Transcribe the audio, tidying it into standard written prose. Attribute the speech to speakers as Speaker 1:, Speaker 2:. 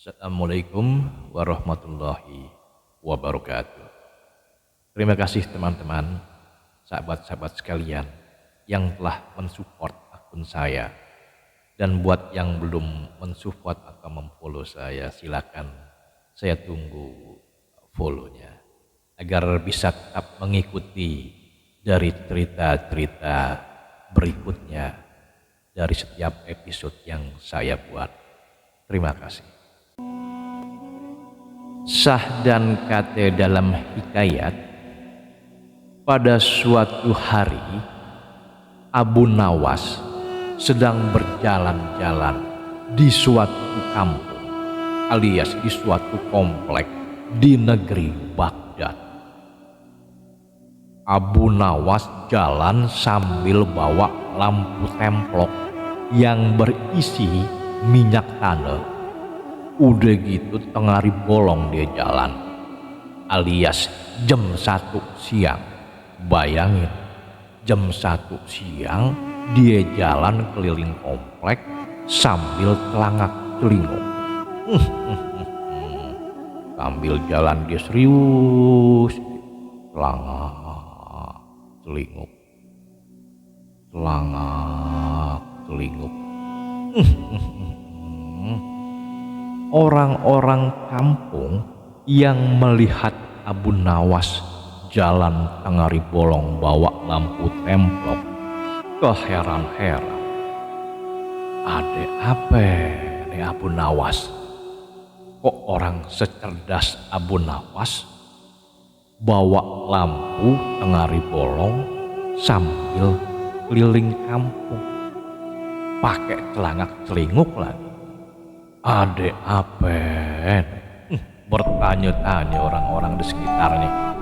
Speaker 1: Assalamualaikum warahmatullahi wabarakatuh. Terima kasih teman-teman, sahabat-sahabat sekalian yang telah mensupport akun saya. Dan buat yang belum mensupport atau memfollow saya, silakan saya tunggu follow-nya agar bisa tetap mengikuti dari cerita-cerita berikutnya dari setiap episode yang saya buat. Terima kasih. Sah dan kate dalam hikayat, pada suatu hari Abu Nawas sedang berjalan-jalan di suatu kampung alias di suatu komplek di negeri Baghdad. Abu Nawas jalan sambil bawa lampu templok yang berisi minyak tanah. Udah gitu tengah bolong dia jalan alias jam 1 siang. Bayangin, jam 1 siang dia jalan keliling komplek sambil celangak celinguk. Sambil jalan dia serius, celangak celinguk, celangak celinguk. Orang-orang kampung yang melihat Abu Nawas jalan tengah bolong bawa lampu templok keheran-heran. Ada apa nih Abu Nawas? Kok orang secerdas Abu Nawas bawa lampu tengah bolong sambil keliling kampung pakai celangak celinguk lagi? Ada apa? Bertanya-tanya orang-orang di sekitarnya.